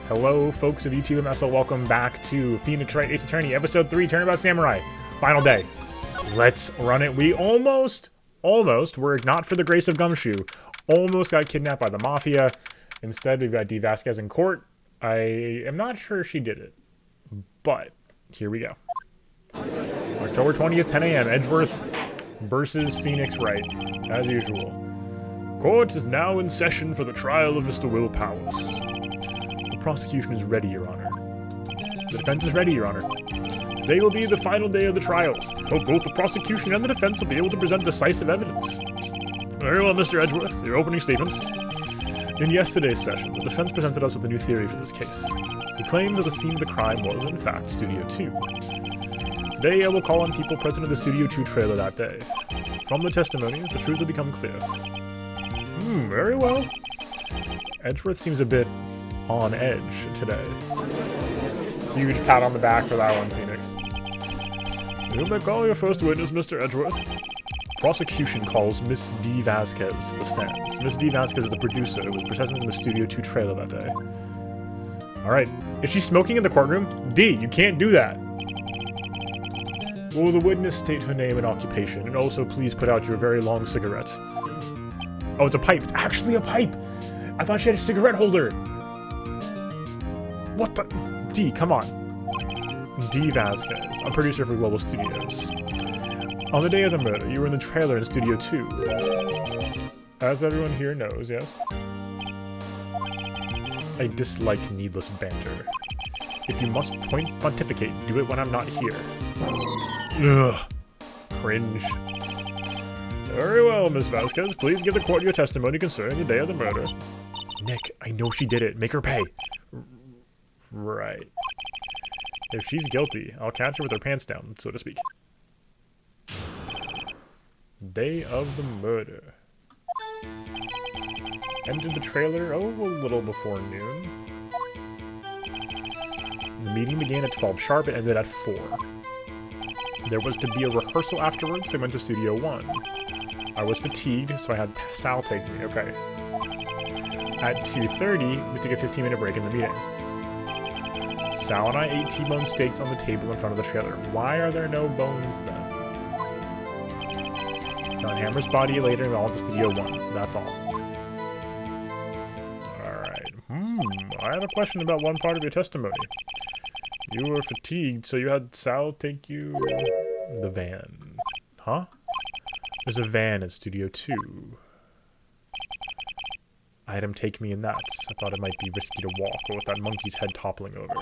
Hello, folks of YouTube MSL. Welcome back to Phoenix Wright Ace Attorney, Episode 3, Turnabout Samurai. Final day. Let's run it. We almost, were not for the grace of Gumshoe, almost got kidnapped by the Mafia. Instead, we've got D. Vasquez in court. I am not sure she did it, but here we go. October 20th, 10 a.m., Edgeworth versus Phoenix Wright, as usual. Court is now in session for the trial of Mr. Will Powers. The prosecution is ready, Your Honor. The defense is ready, Your Honor. Today will be the final day of the trial. Hope both the prosecution and the defense will be able to present decisive evidence. Very well, Mr. Edgeworth, your opening statements. In yesterday's session, the defense presented us with a new theory for this case. We claimed that the scene of the crime was, in fact, Studio 2. Today, I will call on people present in the Studio 2 trailer that day. From the testimony, the truth will become clear. Very well. Edgeworth seems a bit on edge today. Huge pat on the back for that one, Phoenix. You may call your first witness, Mr. Edgeworth. Prosecution calls Miss D. Vasquez the stand. Miss D. Vasquez is the producer who was present in the Studio 2 trailer that day. Alright. Is she smoking in the courtroom? D, you can't do that. Will the witness state her name and occupation, and also please put out your very long cigarette? Oh, it's a pipe. It's actually a pipe! I thought she had a cigarette holder! What the? D, come on. D. Vasquez, a producer for Global Studios. On the day of the murder, you were in the trailer in Studio 2. As everyone here knows, yes? I dislike needless banter. If you must pontificate, do it when I'm not here. Ugh. Cringe. Very well, Miss Vasquez. Please give the court your testimony concerning the day of the murder. Nick, I know she did it. Make her pay. Right. If she's guilty, I'll catch her with her pants down, so to speak. Day of the murder. Entered the trailer, a little before noon. The meeting began at 12 sharp and ended at 4. There was to be a rehearsal afterwards, so I went to Studio 1. I was fatigued, so I had Sal take me, okay. At 2:30, we took a 15-minute break in the meeting. Sal and I ate T-bone steaks on the table in front of the trailer. Why are there no bones then? Found Hammer's body later and all to Studio 1. That's all. Alright. I have a question about one part of your testimony. You were fatigued, so you had Sal take you... the van. Huh? There's a van at Studio 2. I had him take me in that. I thought it might be risky to walk, or with that monkey's head toppling over.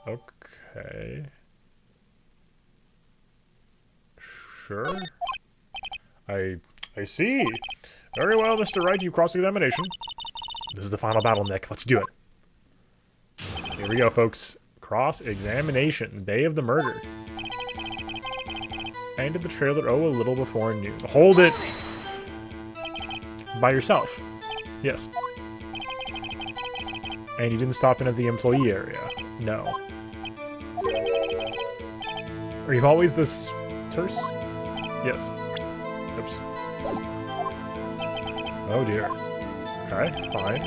Okay. Sure. I see. Very well, Mr. Wright, you cross-examination. This is the final battle, Nick. Let's do it. Here we go, folks. Cross-examination. Day of the murder. I ended the trailer, a little before noon. Hold it! By yourself. Yes. And you didn't stop in at the employee area. No. Are you always this terse? Yes. Oops. Oh dear. Okay, fine.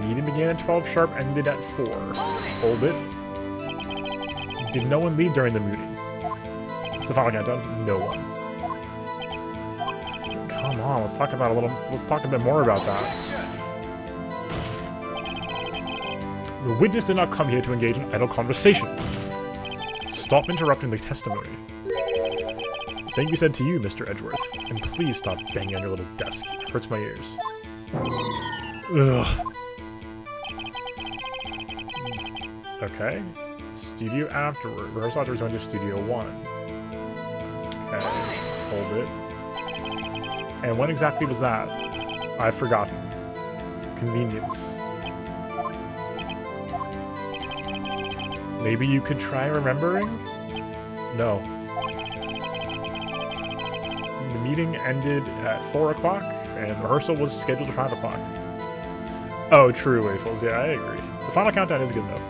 Meeting began at 12 sharp, ended at 4. Hold it. Did no one leave during the meeting? It's the final countdown. No one. Come on, let's talk a bit more about that. The witness did not come here to engage in idle conversation. Stop interrupting the testimony. Same be said to you, Mr. Edgeworth. And please stop banging on your little desk. It hurts my ears. Ugh. Okay. Studio afterward. Rehearsal afterwards went to Studio 1. Okay. Hold it. And when exactly was that? I've forgotten. Convenience. Maybe you could try remembering? No. The meeting ended at 4 o'clock, and rehearsal was scheduled at 5 o'clock. Oh, true, Waffles. Yeah, I agree. The final countdown is good, though.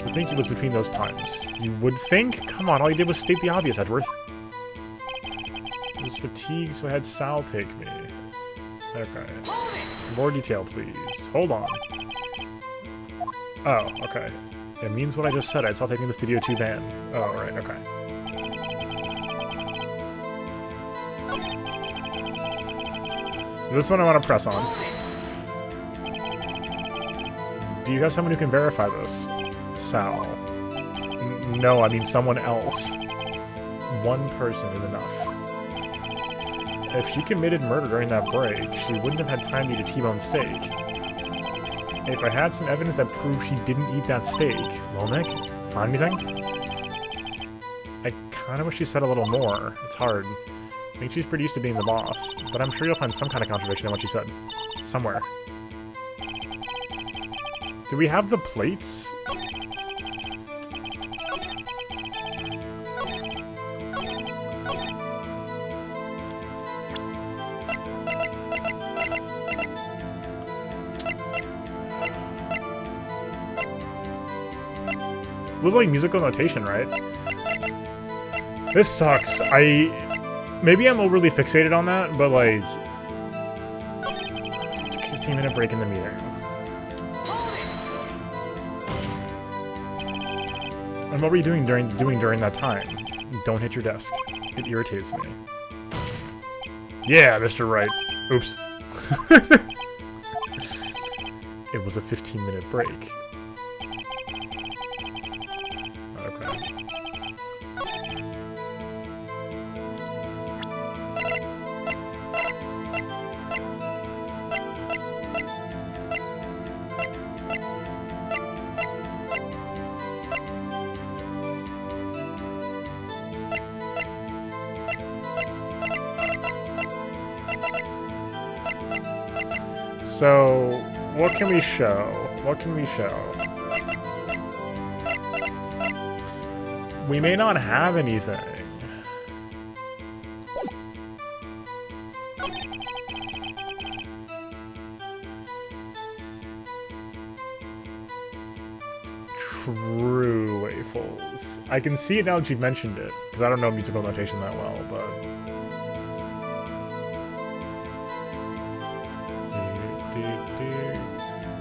I think it was between those times. You would think? Come on, all you did was state the obvious, Edgeworth. I was fatigued, so I had Sal take me. Okay. More detail, please. Hold on. Oh, okay. It means what I just said. I saw taking the Studio 2 van. Oh, right, okay. This one I want to press on. Do you have someone who can verify this? Sal. No, I mean someone else. One person is enough. If she committed murder during that break, she wouldn't have had time to eat a T-bone steak. If I had some evidence that proved she didn't eat that steak... Well, Nick, find anything? I kind of wish she said a little more. It's hard. I think she's pretty used to being the boss, but I'm sure you'll find some kind of contradiction in what she said. Somewhere. Do we have the plates? It was like musical notation, right? This sucks. Maybe I'm overly fixated on that, but like... 15-minute break in the meeting. And what were you doing during that time? Don't hit your desk. It irritates me. Yeah, Mr. Wright. Oops. It was a 15-minute break. Okay. So, what can we show? What can we show? We may not have anything. True waffles. I can see it now that you've mentioned it, because I don't know musical notation that well, but...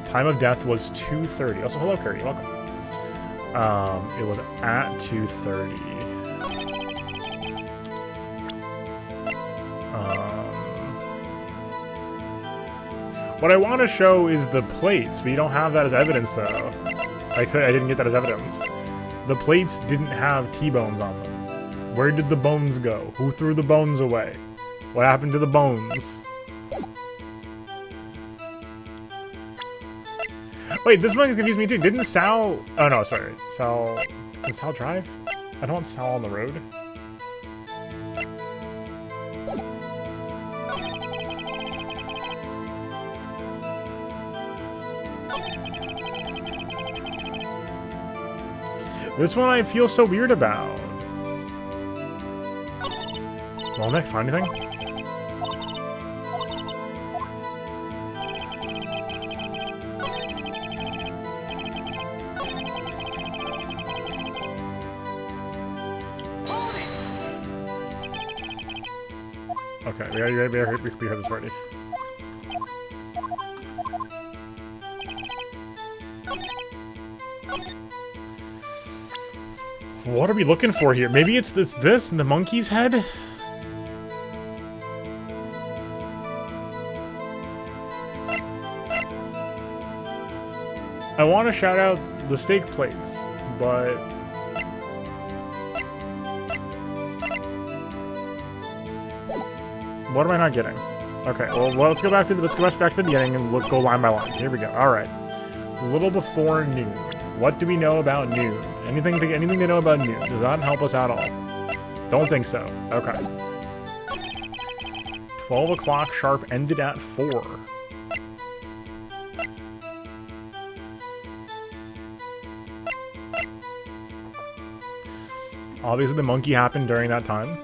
Time of death was 2:30. Also, hello, Curry. Welcome. It was at 2:30. What I want to show is the plates. We don't have that as evidence, though. I didn't get that as evidence. The plates didn't have T-bones on them. Where did the bones go? Who threw the bones away? What happened to the bones? Wait, this one has confused me too. Didn't Sal... Oh no, sorry. Sal... Did Sal drive? I don't want Sal on the road. This one I feel so weird about. Well, Nick, find anything? Okay, we have this party. What are we looking for here? Maybe it's this in the monkey's head? I want to shout out the steak plates, but... What am I not getting? Okay, well let's go back to the beginning and go line by line. Here we go. All right. A little before noon. What do we know about noon? Anything to know about noon? Does that help us at all? Don't think so. Okay. 12 o'clock sharp ended at 4. Obviously, the monkey happened during that time.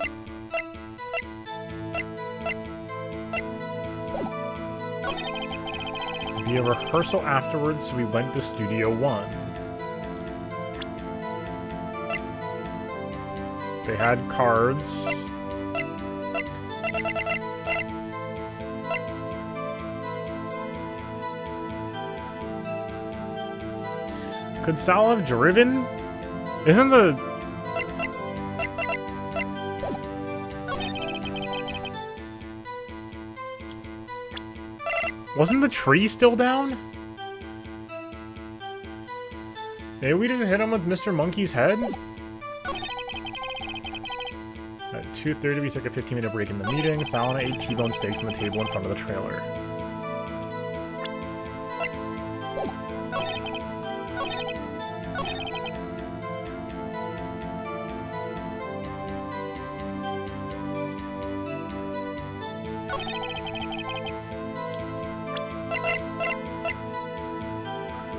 Be a rehearsal afterwards, so we went to Studio 1. They had cards. Could Sal have driven? Isn't the... Wasn't the tree still down? Maybe we just hit him with Mr. Monkey's head? At 2:30, we took a 15-minute break in the meeting. Sal and I ate T-bone steaks on the table in front of the trailer.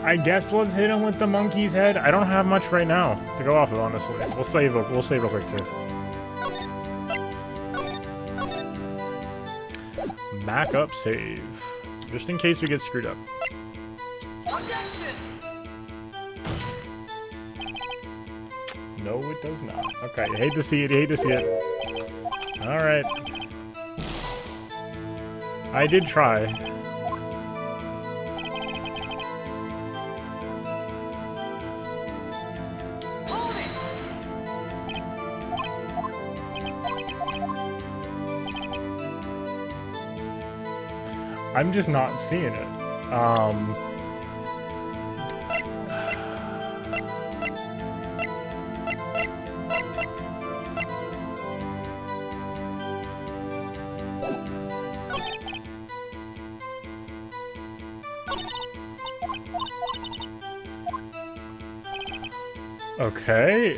I guess let's hit him with the monkey's head. I don't have much right now to go off of, honestly. We'll save real quick too. Backup save. Just in case we get screwed up. No, it does not. Okay, you hate to see it, you hate to see it. Alright. I did try. I'm just not seeing it. Okay,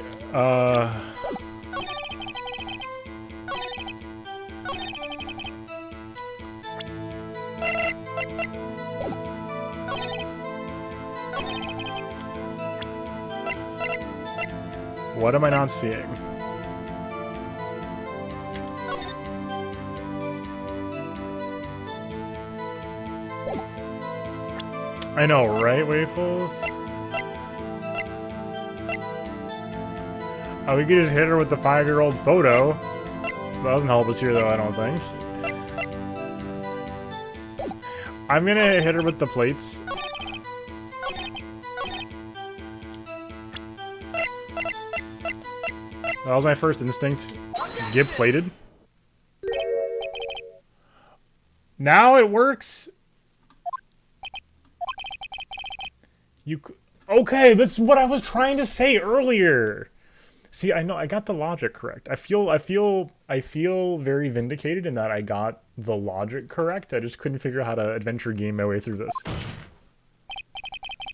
what am I not seeing? I know, right, Waffles? Oh, we could just hit her with the 5-year-old photo. That doesn't help us here, though, I don't think. I'm gonna hit her with the plates. That was my first instinct. Get plated. Now it works. Okay, this is what I was trying to say earlier. See, I know I got the logic correct. I feel very vindicated in that I got the logic correct. I just couldn't figure out how to adventure game my way through this.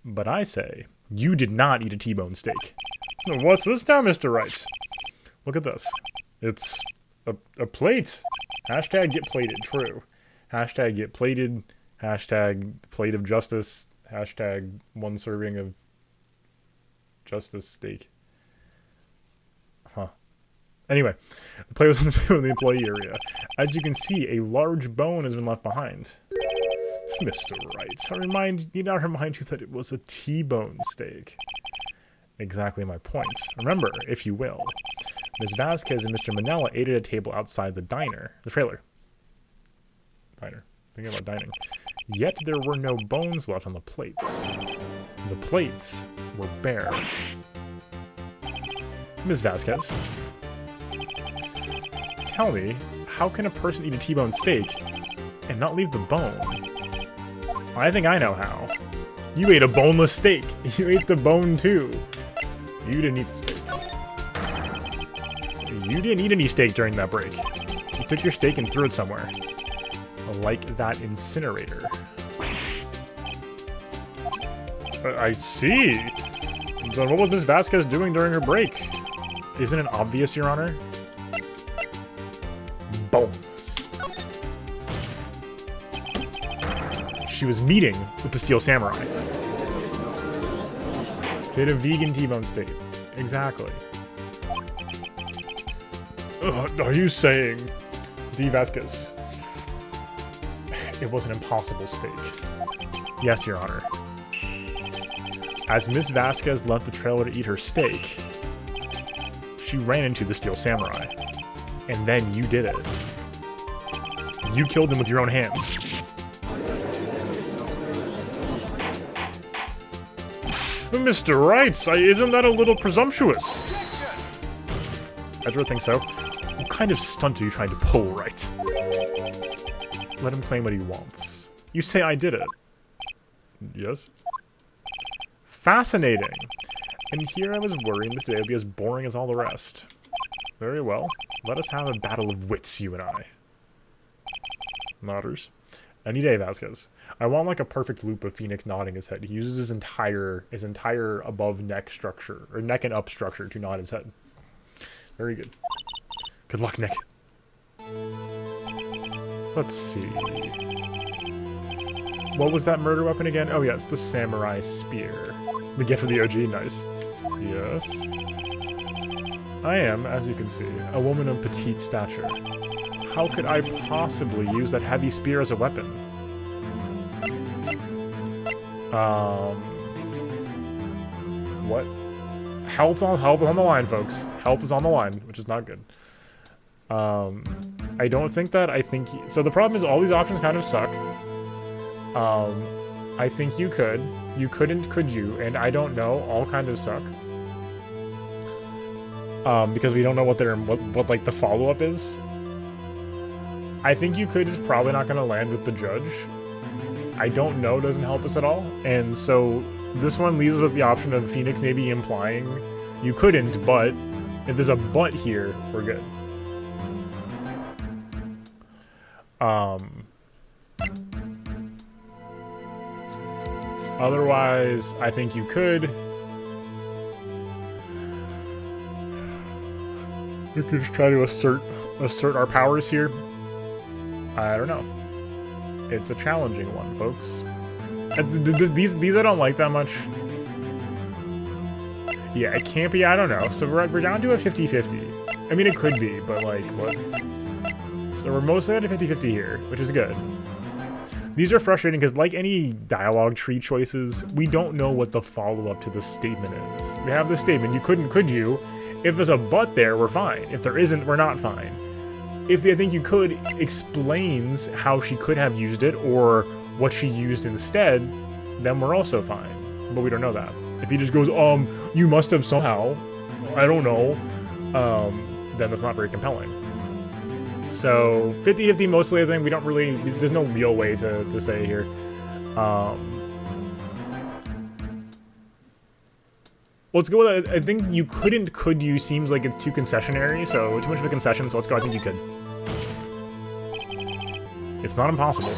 But I say, you did not eat a T-bone steak. What's this now, Mr. Wright? Look at this. It's a plate. Hashtag get plated. True. Hashtag get plated. Hashtag plate of justice. Hashtag 1 serving of justice steak. Huh. Anyway, the plate was in the employee area. As you can see, a large bone has been left behind. Mr. Wright, need I remind you that it was a T-bone steak. Exactly my point. Remember, if you will, Ms. Vasquez and Mr. Manella ate at a table outside the trailer. Thinking about dining. Yet there were no bones left on the plates. The plates were bare. Ms. Vasquez, tell me, how can a person eat a T-bone steak and not leave the bone? I think I know how. You ate a boneless steak. You ate the bone too. You didn't eat the steak. You didn't eat any steak during that break. You took your steak and threw it somewhere. Like that incinerator. I see. Then what was Ms. Vasquez doing during her break? Isn't it obvious, Your Honor? Bones. She was meeting with the Steel Samurai. They had a vegan T-bone steak. Exactly. Are you saying, D. Vasquez, it was an impossible steak? Yes, Your Honor. As Miss Vasquez left the trailer to eat her steak, she ran into the Steel Samurai. And then you did it. You killed him with your own hands. Mr. Wright, isn't that a little presumptuous? Edgeworth thinks so. What kind of stunt are you trying to pull, Wright? Let him claim what he wants. You say I did it. Yes. Fascinating. And here I was worrying that today would be as boring as all the rest. Very well. Let us have a battle of wits, you and I. Nodders. Any day, Vasquez. I want like a perfect loop of Phoenix nodding his head. He uses his entire above neck structure, or neck and up structure to nod his head. Very good. Good luck, Nick. Let's see. What was that murder weapon again? Oh yeah, it's the samurai spear. The gift of the OG, nice. Yes. I am, as you can see, a woman of petite stature. How could I possibly use that heavy spear as a weapon? What? Health on the line, folks. Health is on the line, which is not good. I don't think that, so the problem is all these options kind of suck. I think you could. You couldn't, could you? And I don't know, all kind of suck. Because we don't know what like the follow-up is. I think you could is probably not going to land with the judge. I don't know doesn't help us at all. And so this one leaves us with the option of Phoenix maybe implying you couldn't, but if there's a but here, we're good. Otherwise, I think you could. We could just try to assert our powers here. I don't know. It's a challenging one, folks. These I don't like that much. Yeah, it can't be. I don't know. So we're down to a 50-50. I mean, it could be, but like, what? So we're mostly at a 50-50 here, which is good. These are frustrating because, like any dialogue tree choices, we don't know what the follow-up to the statement is. We have the statement, you couldn't, could you? If there's a but there, we're fine. If there isn't, we're not fine. If I think you could explains how she could have used it or what she used instead, then we're also fine. But we don't know that. If he just goes, you must have somehow, I don't know, then that's not very compelling. So 50-50 mostly, I think. We don't really, there's no real way to say here. Let's go with, I think you couldn't, could you seems like it's too concessionary, so too much of a concession, so let's go, I think you could. It's not impossible.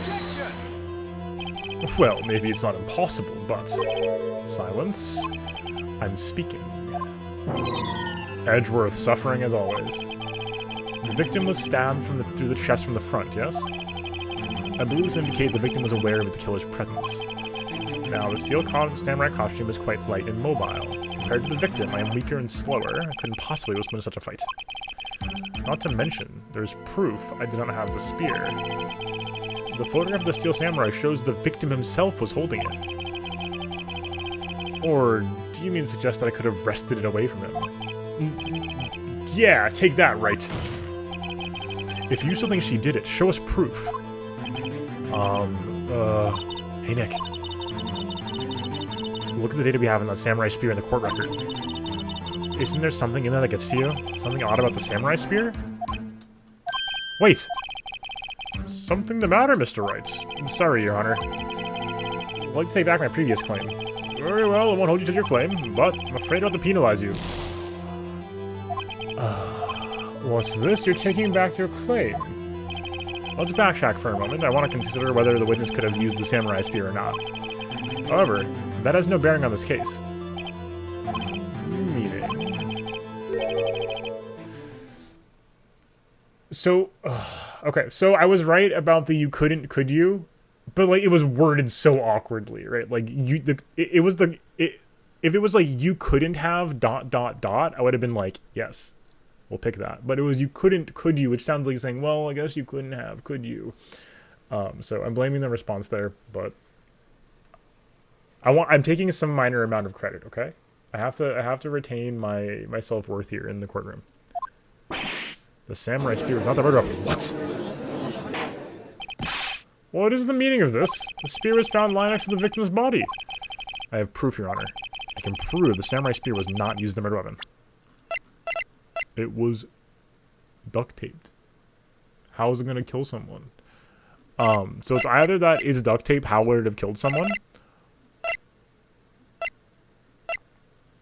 Well, maybe it's not impossible, but... Silence. I'm speaking. Edgeworth, suffering as always. The victim was stabbed through the chest from the front, yes? Blues indicate the victim was aware of the killer's presence. Now, the steel samurai costume is quite light and mobile. Compared to the victim, I am weaker and slower. I couldn't possibly win such a fight. Not to mention, there's proof I did not have the spear. The photograph of the steel samurai shows the victim himself was holding it. Or do you mean to suggest that I could have wrested it away from him? Yeah, take that, Wright. If you still think she did it, show us proof. Hey Nick. Look at the data we have in that samurai spear in the court record. Isn't there something in there that gets to you? Something odd about the samurai spear? Wait! Something the matter, Mr. Wright. Sorry, Your Honor. I'd like to take back my previous claim. Very well, I won't hold you to your claim, but I'm afraid I'll have to penalize you. What's this? You're taking back your claim. Let's backtrack for a moment. I want to consider whether the witness could have used the samurai spear or not. However, that has no bearing on this case. Meaning... So, okay, so I was right about the you couldn't, could you? But, like, it was worded so awkwardly, right? Like, if it was like, you couldn't have ... I would have been like, yes, we'll pick that. But it was you couldn't, could you, which sounds like you're saying, well, I guess you couldn't have, could you? So I'm blaming the response there, but I'm taking some minor amount of credit, okay? I have to retain my self-worth here in the courtroom. The samurai spear is not the murder weapon. What? What is the meaning of this? The spear was found lying next to the victim's body. I have proof, Your Honor. I can prove the samurai spear was not used as the murder weapon. It was duct taped. How is it going to kill someone? So it's either that it's duct tape, how would it have killed someone?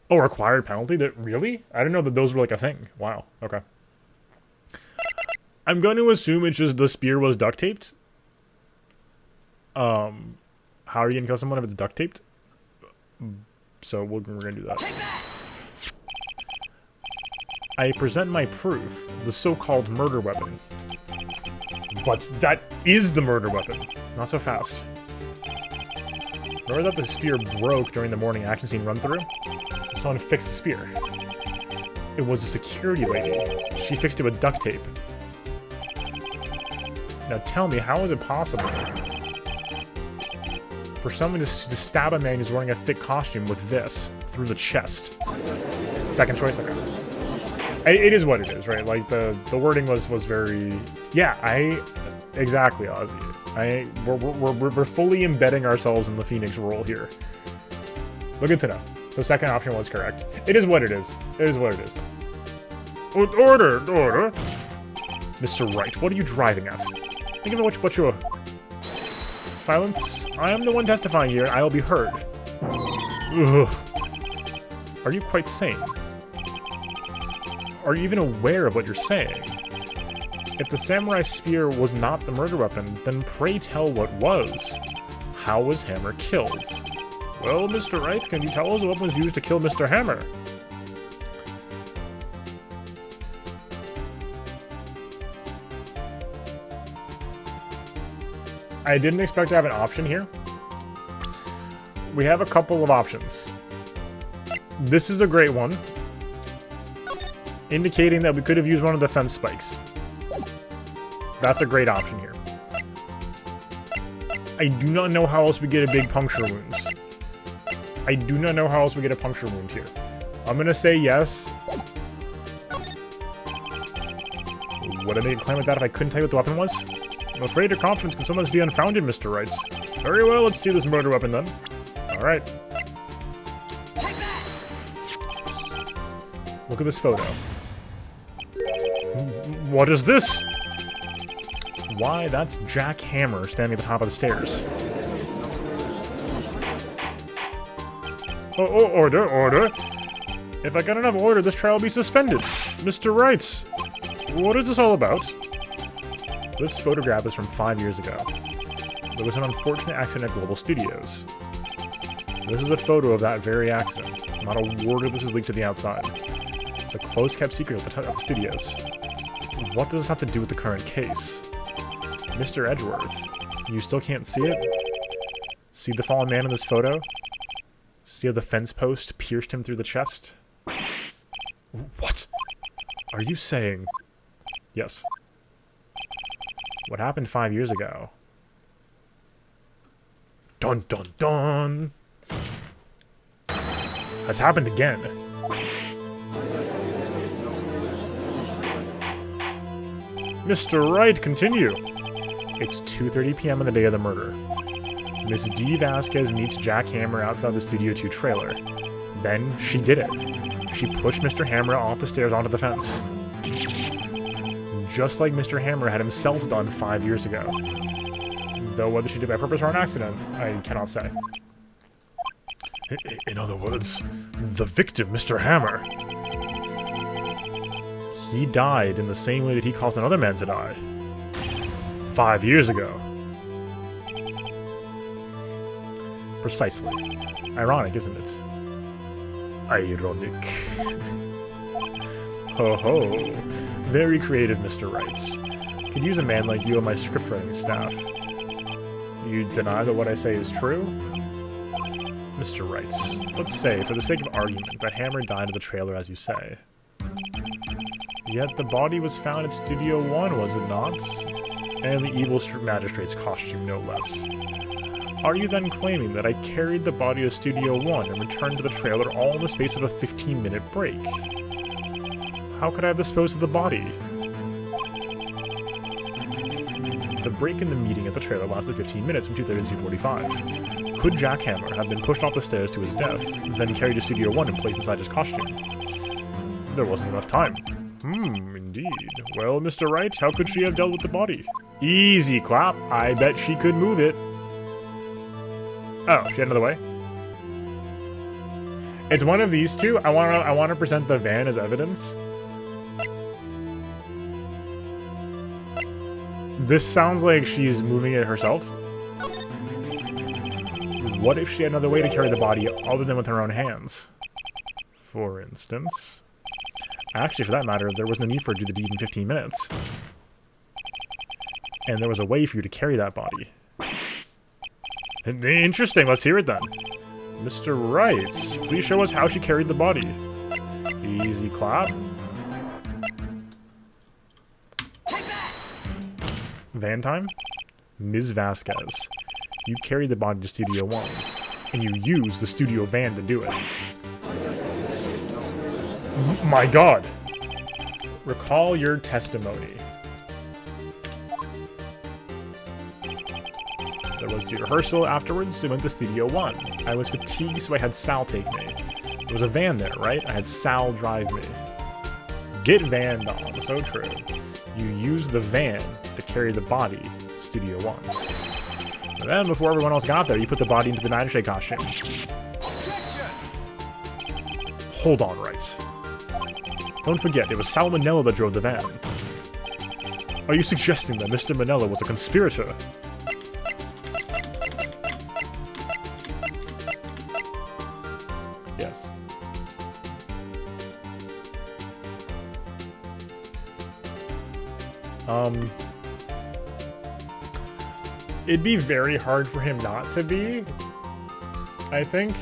Oh, required penalty? That really? I didn't know that those were like a thing. Wow. Okay. I'm going to assume it's just the spear was duct taped. How are you going to kill someone if it's duct taped? So we're going to do that. I present my proof, the so-called murder weapon. But that is the murder weapon. Not so fast. Remember that the spear broke during the morning action scene run-through? Someone fixed the spear. It was a security lady. She fixed it with duct tape. Now tell me, how is it possible for someone to stab a man who's wearing a thick costume with this through the chest? Second choice? Okay. It is what it is, right? Like, the wording was very... Yeah, exactly, Ozzy. We're fully embedding ourselves in the Phoenix role here. But good to know. So second option was correct. It is what it is. It is what it is. Order! Mr. Wright, what are you driving at? Think of what you... Silence. I am the one testifying here, and I will be heard. Ugh. Are you quite sane? Are you even aware of what you're saying? If the samurai spear was not the murder weapon, then pray tell what was. How was Hammer killed? Well, Mr. Wright, can you tell us what was used to kill Mr. Hammer? I didn't expect to have an option here. We have a couple of options. This is a great one, indicating that we could have used one of the fence spikes. That's a great option here. I do not know how else we get a big puncture wound. I do not know how else we get a puncture wound here. I'm gonna say yes. Would I make a claim like that if I couldn't tell you what the weapon was? I'm afraid your confidence can sometimes be unfounded, Mr. Wright. Very well, let's see this murder weapon then. Alright. Look at this photo. What is this? Why, that's Jack Hammer standing at the top of the stairs. Oh, order. If I get enough order, this trial will be suspended. Mr. Wright, what is this all about? This photograph is from 5 years ago. There was an unfortunate accident at Global Studios. This is a photo of that very accident. Not a word of this was leaked to the outside. It's a close-kept secret at the studios. What does this have to do with the current case? Mr. Edgeworth, you still can't see it? See the fallen man in this photo? See how the fence post pierced him through the chest? What? Are you saying... Yes. What happened 5 years ago? Dun dun dun! Has happened again. Mr. Wright, continue! It's 2:30 p.m. on the day of the murder. Miss D. Vasquez meets Jack Hammer outside the Studio 2 trailer. Then, she did it. She pushed Mr. Hammer off the stairs onto the fence. Just like Mr. Hammer had himself done 5 years ago. Though whether she did by purpose or an accident, I cannot say. In other words, the victim, Mr. Hammer. He died in the same way that he caused another man to die. 5 years ago. Precisely. Ironic, isn't it? Ironic. Ho ho. Very creative, Mr. Wright. Could use a man like you on my script writing staff. You deny that what I say is true? Mr. Wright, let's say, for the sake of argument, that Hammer died in the trailer as you say. Yet the body was found at Studio 1, was it not? And the evil magistrate's costume, no less. Are you then claiming that I carried the body to Studio 1 and returned to the trailer all in the space of a 15-minute break? How could I have disposed of the body? The break in the meeting at the trailer lasted 15 minutes from 2:30 to 2:45. Could Jack Hammer have been pushed off the stairs to his death, then carried to Studio 1 and placed inside his costume? There wasn't enough time. Indeed. Well, Mr. Wright, how could she have dealt with the body? Easy clap. I bet she could move it. Oh, she had another way? It's one of these two. I wanna present the van as evidence. This sounds like she's moving it herself. What if she had another way to carry the body other than with her own hands? For instance... Actually, for that matter, there was no need for her to do the deed in 15 minutes. And there was a way for you to carry that body. Interesting, let's hear it then. Mr. Wright, please show us how she carried the body. Easy clap. Van time? Ms. Vasquez, you carried the body to Studio 1, and you used the studio van to do it. My God! Recall your testimony. There was the rehearsal afterwards, so we went to Studio 1. I was fatigued, so I had Sal take me. There was a van there, right? I had Sal drive me. Get van on, so true. You used the van to carry the body to Studio 1. And then, before everyone else got there, you put the body into the Nightshade costume. Hold on, Wright. Don't forget, it was Sal Manella that drove the van. Are you suggesting that Mr. Manella was a conspirator? Yes. It'd be very hard for him not to be, I think.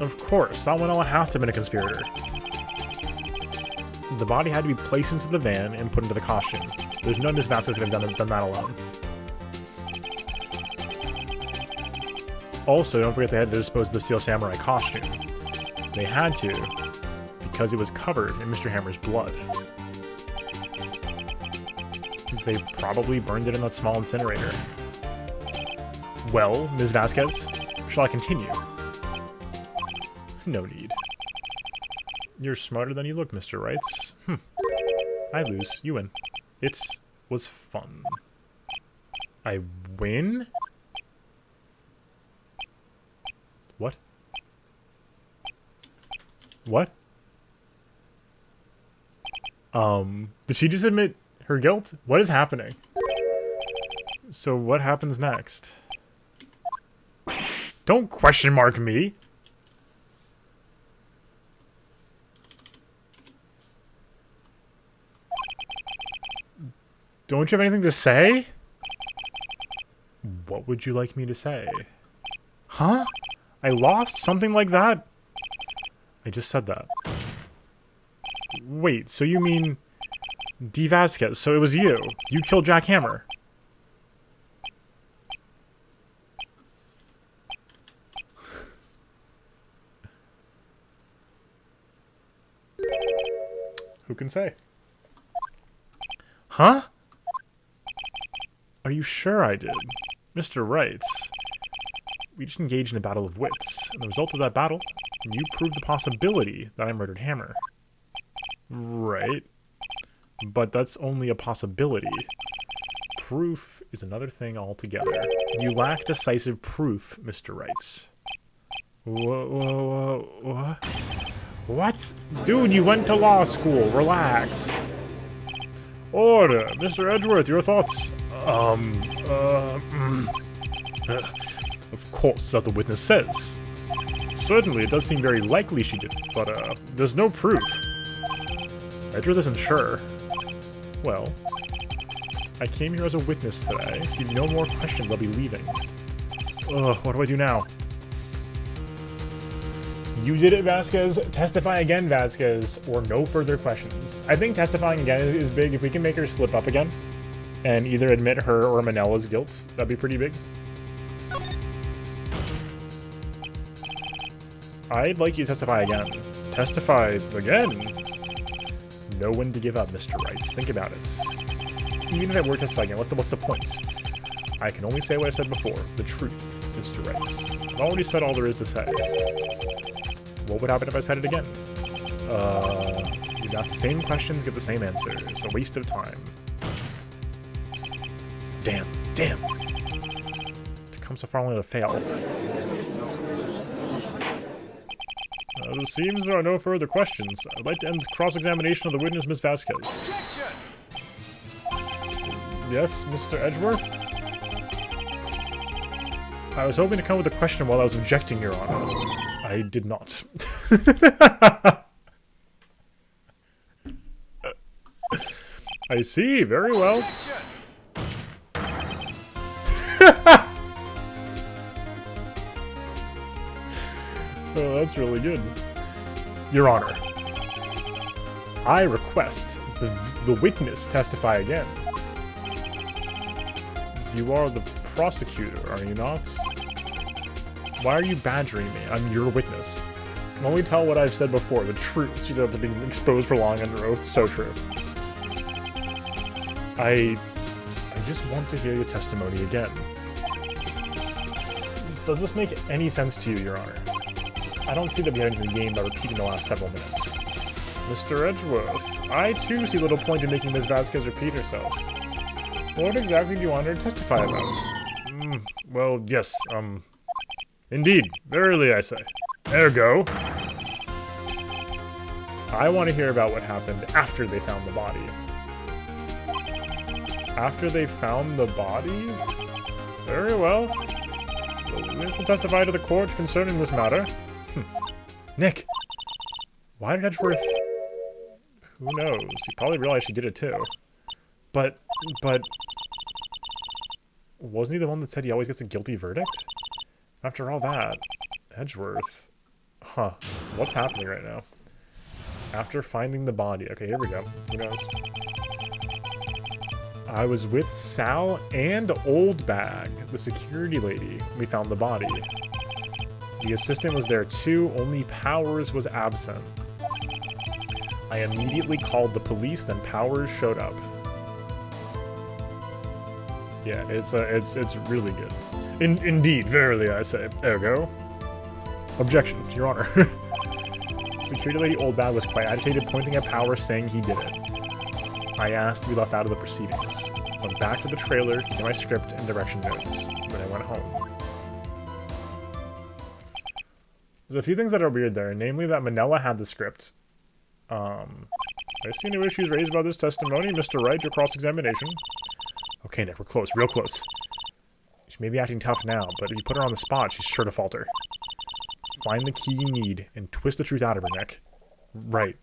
Of course, Sal Manella has to have been a conspirator. The body had to be placed into the van and put into the costume. There's no Miss Vasquez could have done that alone. Also, don't forget they had to dispose of the Steel Samurai costume. They had to, because it was covered in Mr. Hammer's blood. They probably burned it in that small incinerator. Well, Ms. Vasquez, shall I continue? No need. You're smarter than you look, Mr. Wright. I lose. You win. It was fun. I win? What? What? Did she just admit her guilt? What is happening? So what happens next? Don't question mark me! Don't you have anything to say? What would you like me to say? Huh? I lost something like that? I just said that. Wait, so you mean... D. Vasquez, so it was you. You killed Jack Hammer. Who can say? Huh? Are you sure I did? Mr. Wright, we just engaged in a battle of wits, and the result of that battle, you proved the possibility that I murdered Hammer. Right. But that's only a possibility. Proof is another thing altogether. You lack decisive proof, Mr. Wright. What? What? Dude, you went to law school. Relax. Order. Mr. Edgeworth, your thoughts? Of course, that the witness says. Certainly, it does seem very likely she did, but, there's no proof. Edgeworth isn't sure. Well, I came here as a witness today. If you have no more questions, I'll be leaving. Ugh, what do I do now? You did it, Vasquez. Testify again, Vasquez, or no further questions. I think testifying again is big. If we can make her slip up again and either admit her or Manella's guilt, that'd be pretty big. I'd like you to testify again. Testify again? know when to give up, Mr. Wright. Think about it. Even if I were to testify again, what's the point? I can only say what I said before. The truth, Mr. Wright. I've already said all there is to say. What would happen if I said it again? You'd ask the same questions, get the same answer. It's a waste of time. Damn. To come so far only to fail. It seems there are no further questions. I'd like to end cross-examination of the witness, Miss Vasquez. Yes, Mr. Edgeworth? I was hoping to come with a question while I was objecting, Your Honor. I did not. I see, very well. Oh, that's really good. Your Honor, I request the witness testify again. You are the prosecutor, are you not? Why are you badgering me? I'm your witness. I can only tell what I've said before, the truth. She's after being exposed for long under oath. So true. I just want to hear your testimony again. Does this make any sense to you, Your Honor? I don't see that we have anything gained by repeating the last several minutes. Mr. Edgeworth, I too see little point in making Ms. Vasquez repeat herself. What exactly do you want her to testify about? Well, yes, indeed, verily I say. Ergo, I want to hear about what happened after they found the body. After they found the body? Very well. The witness will testify to the court concerning this matter. Nick! Why did Edgeworth... Who knows? He probably realized she did it too. But... Wasn't he the one that said he always gets a guilty verdict? After all that, Edgeworth... Huh. What's happening right now? After finding the body... Okay, here we go. Who knows? I was with Sal and Oldbag, the security lady. We found the body. The assistant was there too, only Powers was absent. I immediately called the police, then Powers showed up. Yeah, it's really good. Indeed, verily I say. Ergo. Objection, Your Honor. Security lady Oldbag was quite agitated, pointing at Powers, saying he did it. I asked to be left out of the proceedings. Went back to the trailer, to my script and direction notes. Then I went home. There's a few things that are weird there, namely that Manila had the script. I see no issues raised by this testimony. Mr. Wright, your cross-examination. Okay, Nick, we're close, real close. She may be acting tough now, but if you put her on the spot, she's sure to falter. Find the key you need and twist the truth out of her, Nick. Right.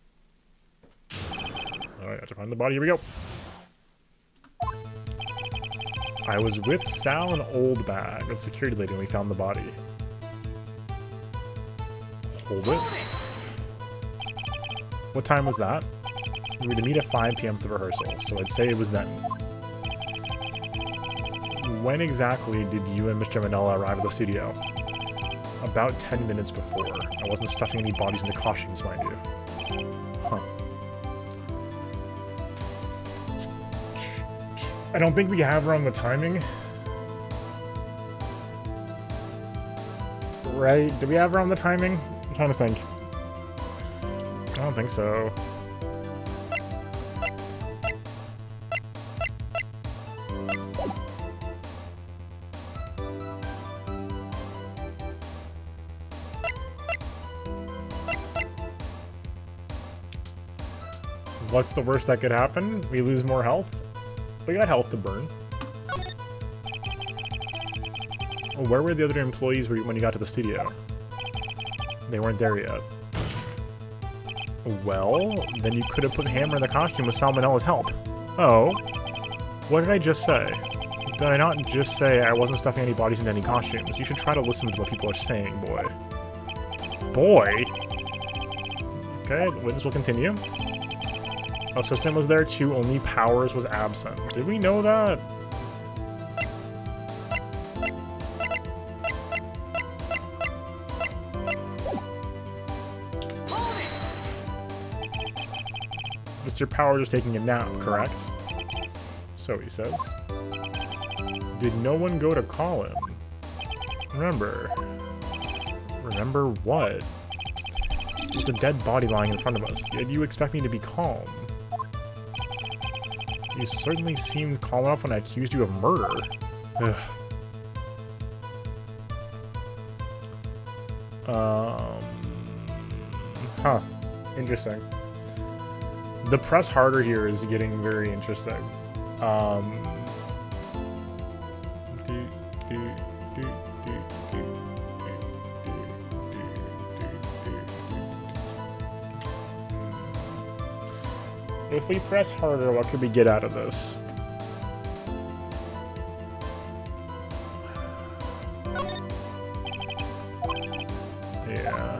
Alright, I have to find the body. Here we go. I was with Sal and Oldbag, the security lady, when we found the body. Hold it. What time was that? We were to meet at 5 p.m. for the rehearsal, so I'd say it was then. When exactly did you and Mr. Manila arrive at the studio? About 10 minutes before. I wasn't stuffing any bodies into costumes, mind you. Huh. I don't think we have her on the timing. Right? Do we have her on the timing? I'm trying to think. I don't think so. What's the worst that could happen? We lose more health? We got health to burn. Where were the other employees when you got to the studio? They weren't there yet. Well, then you could have put Hammer in the costume with Salmonella's help. Oh. What did I just say? Did I not just say I wasn't stuffing any bodies into any costumes? You should try to listen to what people are saying, boy. Boy? Okay, the witness will continue. Assistant was there too, only Powers was absent. Did we know that? Mr. Powers is taking a nap, correct? So he says. Did no one go to call him? Remember what? There's a dead body lying in front of us. Yet you expect me to be calm? You certainly seemed calm enough when I accused you of murder. Ugh. Huh. Interesting. The press harder here is getting very interesting. If we press harder, what could we get out of this? Yeah,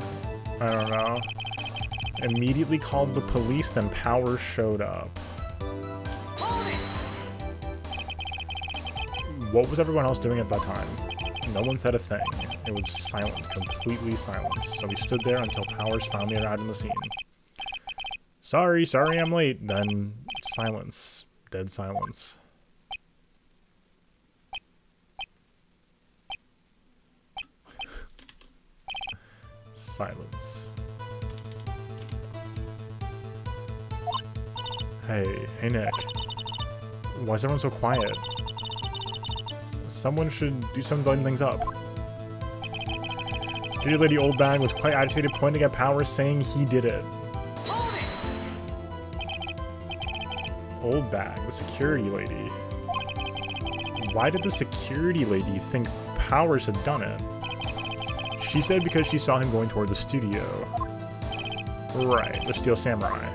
I don't know. Immediately called the police, then Powers showed up. What was everyone else doing at that time? No one said a thing. It was silent, completely silent. So we stood there until Powers finally arrived on the scene. Sorry, I'm late. Then silence. Dead silence. Silence. Hey Nick. Why is everyone so quiet? Someone should do something to lighten things up. Security lady Old Bag was quite agitated, pointing at Powers, saying he did it. Old Bag, the security lady. Why did the security lady think Powers had done it? She said because she saw him going toward the studio. Right, the Steel Samurai.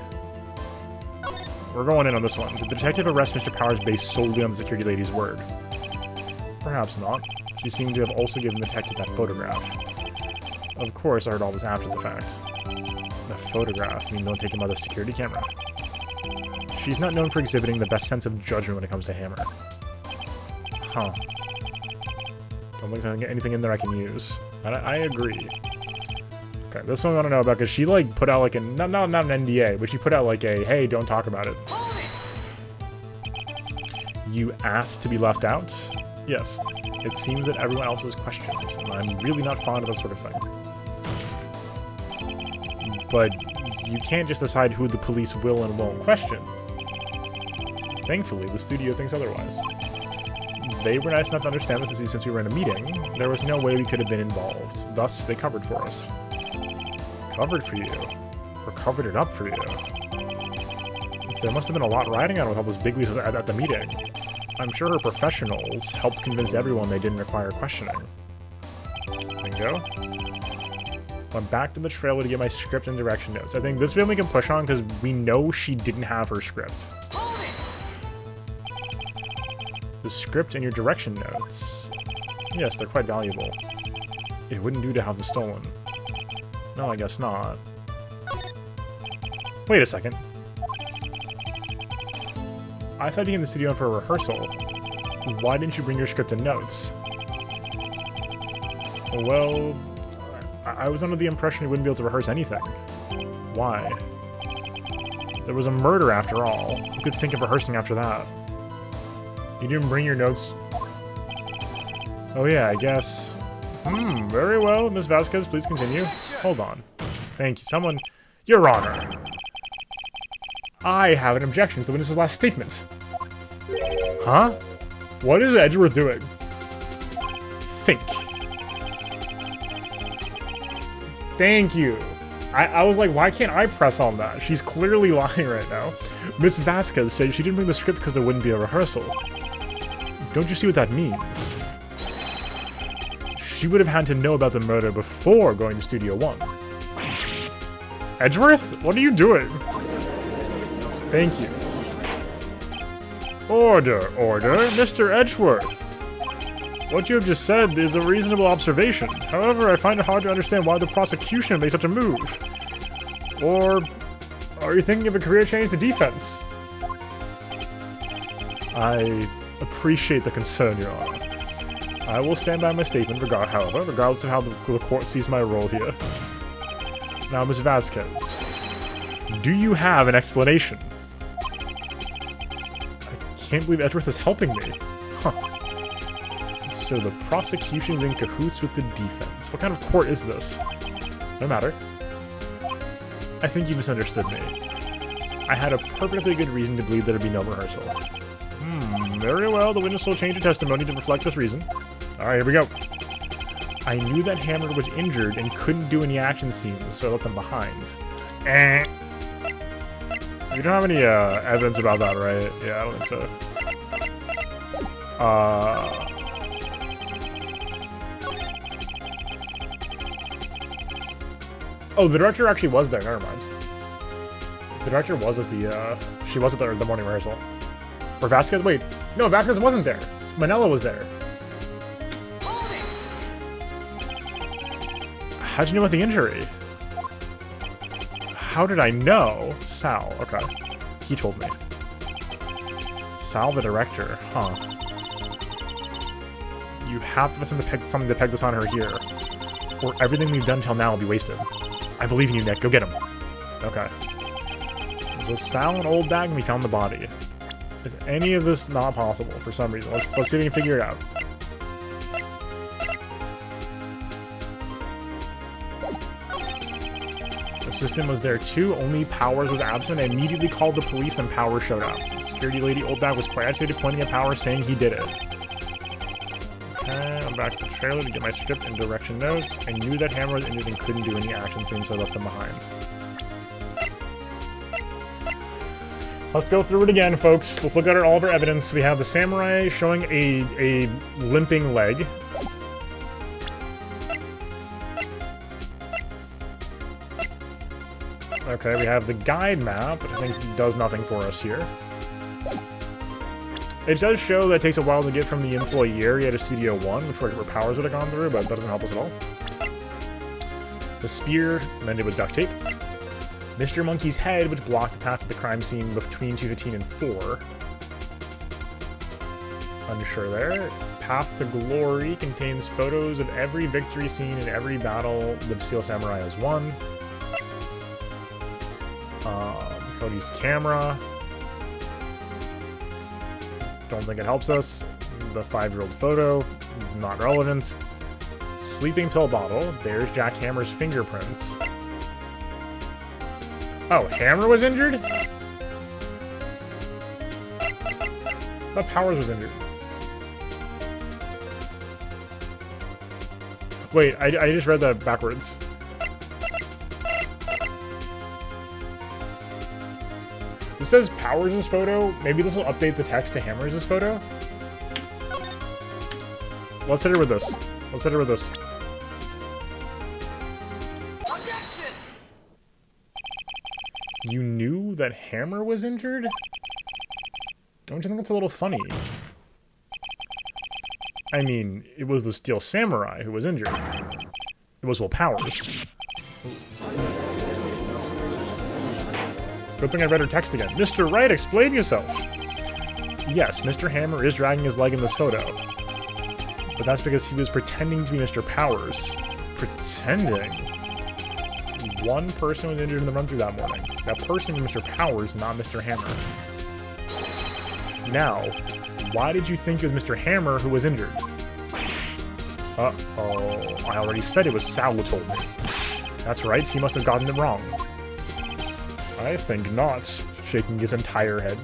We're going in on this one. Did the detective arrest Mr. Powers based solely on the security lady's word? Perhaps not. She seemed to have also given the detective that photograph. Of course, I heard all this after the fact. The photograph? You mean don't take him by the security camera? She's not known for exhibiting the best sense of judgment when it comes to Hammer. Huh. Don't think I can get anything in there I can use. I agree. Okay, this one I don't know about, because she, like, put out, like, a... Not an NDA, but she put out, like, a, hey, don't talk about it. You asked to be left out? Yes. It seems that everyone else was questioned, and I'm really not fond of that sort of thing. But you can't just decide who the police will and won't question. Thankfully, the studio thinks otherwise. They were nice enough to understand that since we were in a meeting, there was no way we could have been involved. Thus, they covered for us. Covered for you? Or covered it up for you? There must have been a lot riding on with all those bigwigs at the meeting. I'm sure her professionals helped convince everyone they didn't require questioning. Bingo. I'm back to the trailer to get my script and direction notes. I think this video we can push on because we know she didn't have her script. The script and your direction notes. Yes, they're quite valuable. It wouldn't do to have them stolen. No, I guess not. Wait a second. I thought you came to the studio for a rehearsal. Why didn't you bring your script and notes? Well, I was under the impression you wouldn't be able to rehearse anything. Why? There was a murder after all. You could think of rehearsing after that. You didn't bring your notes? Oh yeah, I guess. Very well. Miss Vasquez, please continue. Hold on. Thank you. Someone... Your Honor! I have an objection to the witness's last statement. Huh? What is Edgeworth doing? Think. Thank you. I was like, why can't I press on that? She's clearly lying right now. Miss Vasquez said she didn't bring the script because there wouldn't be a rehearsal. Don't you see what that means? She would have had to know about the murder before going to Studio 1. Edgeworth? What are you doing? Thank you. Order, Mr. Edgeworth. What you have just said is a reasonable observation. However, I find it hard to understand why the prosecution made such a move. Or are you thinking of a career change to defense? I appreciate the concern, Your Honor. I will stand by my statement, regardless of how the court sees my role here. Now, Ms. Vasquez, do you have an explanation? can't believe Edgeworth is helping me. Huh. So the prosecution's in cahoots with the defense. What kind of court is this? No matter. I think you misunderstood me. I had a perfectly good reason to believe there'd be no rehearsal. Very well, the witness will change her testimony to reflect this reason. Alright, here we go. I knew that Hammer was injured and couldn't do any action scenes, so I left them behind. You don't have any evidence about that, right? Yeah, I don't think so. Oh, the director actually was there. Never mind. The director was at the, she was at the morning rehearsal. Or Vasquez? Wait. No, Vasquez wasn't there. Manella was there. How'd you know about the injury? How did I know? Sal. Okay. He told me. Sal, the director. Huh. You have to have something to peg this on her here. Or everything we've done till now will be wasted. I believe in you, Nick. Go get him. Okay. So Sal and Old Bag, and we found the body. If any of this not possible for some reason, let's see if we can figure it out. Assistant was there too, only Powers was absent. I immediately called the police and Powers showed up. Security lady Old Bag was quite agitated, pointing at Powers, saying he did it. Okay, I'm back to the trailer to get my script and direction notes. I knew that Hammer was injured and couldn't do any action scenes, so I left them behind. Let's go through it again, folks. Let's look at all of our evidence. We have the samurai showing a limping leg. Okay, we have the guide map, which I think does nothing for us here. It does show that it takes a while to get from the employee area to Studio 1, which where Powers would have gone through, but that doesn't help us at all. The spear, mended with duct tape. Mr. Monkey's head, which blocked the path to the crime scene between 2:15 and 4. Unsure there. Path to Glory contains photos of every victory scene and every battle the Steel Samurai has won. Cody's camera. Don't think it helps us. The 5-year-old photo, not relevant. Sleeping pill bottle, there's Jack Hammer's fingerprints. Oh, Hammer was injured? I thought Powers was injured. Wait, I just read that backwards. This says Powers' photo. Maybe this will update the text to Hammer's photo. Let's hit her with this. Let's hit her with this. You knew that Hammer was injured? Don't you think that's a little funny? I mean, it was the Steel Samurai who was injured. It was Will Powers. Good thing I read her text again. Mr. Wright, explain yourself! Yes, Mr. Hammer is dragging his leg in this photo. But that's because he was pretending to be Mr. Powers. Pretending? One person was injured in the run-through that morning. That person was Mr. Powers, not Mr. Hammer. Now, why did you think it was Mr. Hammer who was injured? Uh-oh. I already said it was Sal who told me. That's right, he must have gotten it wrong. I think not, shaking his entire head.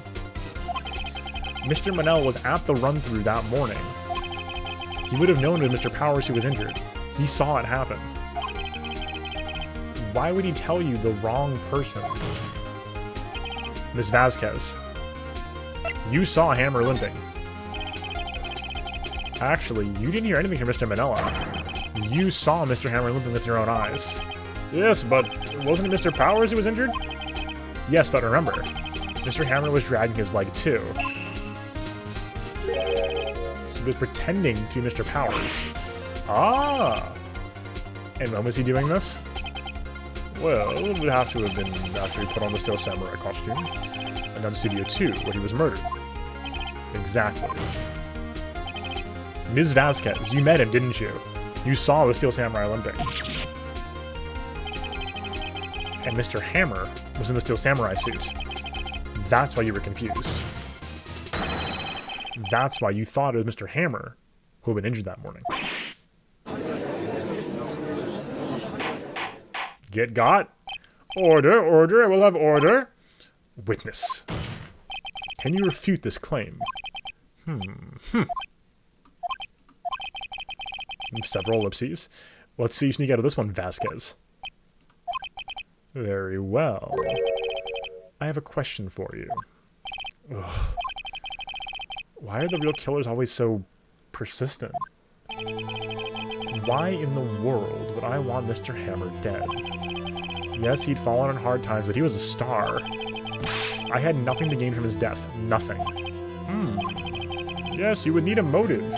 Mr. Manel was at the run-through that morning. He would have known it was Mr. Powers who was injured. He saw it happen. Why would he tell you the wrong person? Miss Vasquez. You saw Hammer limping. Actually, you didn't hear anything from Mr. Manella. You saw Mr. Hammer limping with your own eyes. Yes, but wasn't it Mr. Powers who was injured? Yes, but remember, Mr. Hammer was dragging his leg too. He was pretending to be Mr. Powers. Ah! And when was he doing this? Well, it would have to have been after he put on the Steel Samurai costume and done Studio 2, where he was murdered. Exactly. Ms. Vasquez, you met him, didn't you? You saw the Steel Samurai limping. And Mr. Hammer was in the Steel Samurai suit. That's why you were confused. That's why you thought it was Mr. Hammer who had been injured that morning. Get got? Order, order, I will have order. Witness. Can you refute this claim? Several ellipses. Let's see if you sneak out of this one, Vasquez. Very well. I have a question for you. Ugh. Why are the real killers always so persistent? Why in the world would I want Mr. Hammer dead? Yes, he'd fallen on hard times, but he was a star. I had nothing to gain from his death. Nothing. Yes, you would need a motive.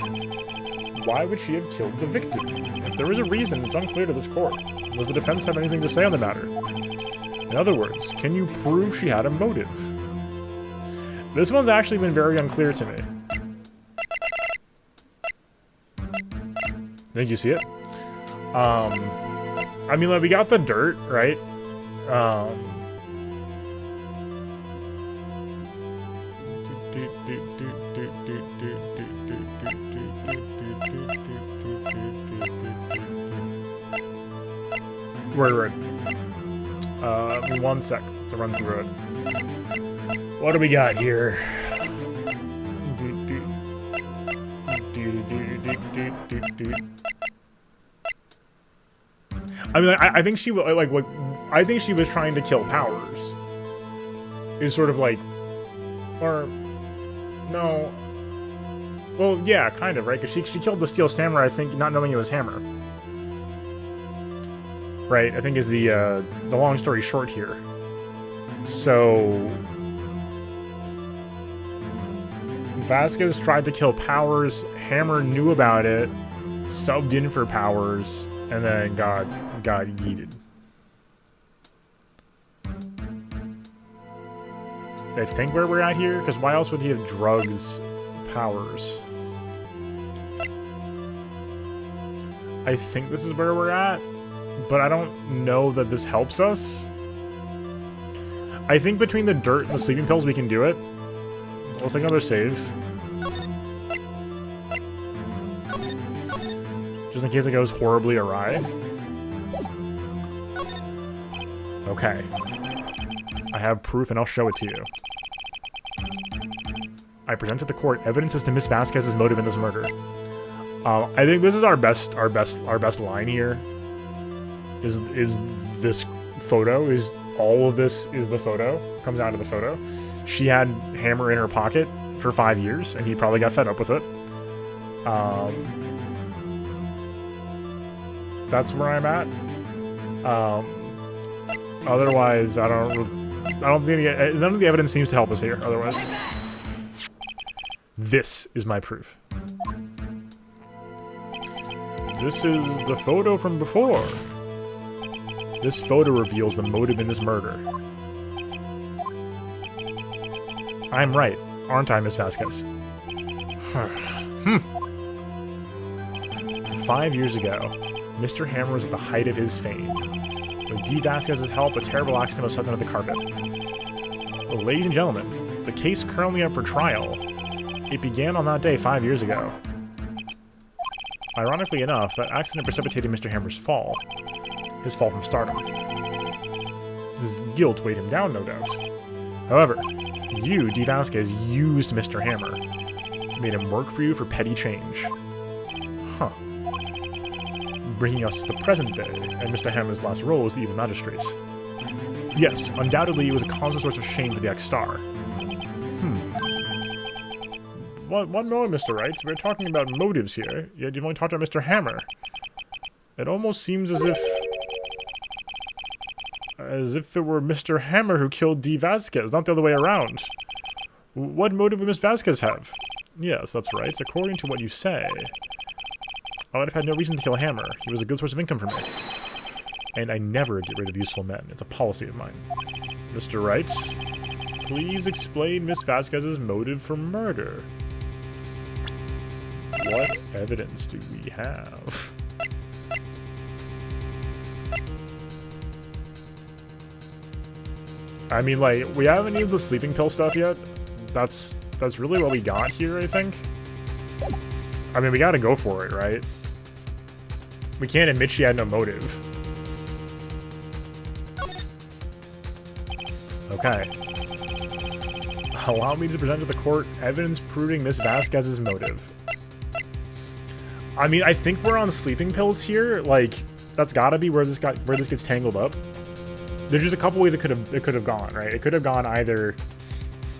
Why would she have killed the victim? If there is a reason, it's unclear to this court. Does the defense have anything to say on the matter? In other words, can you prove she had a motive? This one's actually been very unclear to me. Think you see it? I mean, like, we got the dirt, right? Right. One sec to run through it. What do we got here? I mean, I think she I think she was trying to kill Powers. Is sort of like, or no. Well, yeah, kind of, right? Because she killed the Steel Samurai, I think, not knowing it was Hammer. Right, I think is the long story short here. So Vasquez tried to kill Powers, Hammer knew about it, subbed in for Powers, and then got yeeted. I think where we're at here, because why else would he have drugs Powers? I think this is where we're at. But I don't know that this helps us. I think between the dirt and the sleeping pills we can do it. Let's take another save. Just in case it goes horribly awry. Okay. I have proof and I'll show it to you. I present to the court evidence as to Miss Vasquez's motive in this murder. I think this is our best line here. Is this photo? Is all of this is the photo? Comes out of the photo. She had Hammer in her pocket for 5 years, and he probably got fed up with it. That's where I'm at. Otherwise, I don't think none of the evidence seems to help us here. Otherwise, this is my proof. This is the photo from before. This photo reveals the motive in this murder. I'm right, aren't I, Miss Vasquez? 5 years ago, Mr. Hammer was at the height of his fame. With D. Vasquez's help, a terrible accident was swept under the carpet. Well, ladies and gentlemen, the case currently up for trial. It began on that day 5 years ago. Ironically enough, that accident precipitated Mr. Hammer's fall. His fall from stardom. His guilt weighed him down, no doubt. However, you, D. Vasquez, used Mr. Hammer. Made him work for you for petty change. Huh. Bringing us to the present day, and Mr. Hammer's last role as the evil magistrates. Yes, undoubtedly it was a constant source of shame for the ex-star. One moment, Mr. Wright. We're talking about motives here, yet you've only talked about Mr. Hammer. It almost seems as if it were Mr. Hammer who killed D. Vasquez, not the other way around. What motive would Miss Vasquez have? Yes, that's right. According to what you say, I would have had no reason to kill Hammer. He was a good source of income for me. And I never get rid of useful men. It's a policy of mine. Mr. Wright, please explain Miss Vasquez's motive for murder. What evidence do we have? I mean, like, we haven't used the sleeping pill stuff yet. That's That's really what we got here, I think. I mean, we gotta go for it, right? We can't admit she had no motive. Okay. Allow me to present to the court evidence proving Miss Vasquez's motive. I mean, I think we're on sleeping pills here. Like, that's gotta be where this gets tangled up. There's just a couple ways it could have gone, right? It could have gone either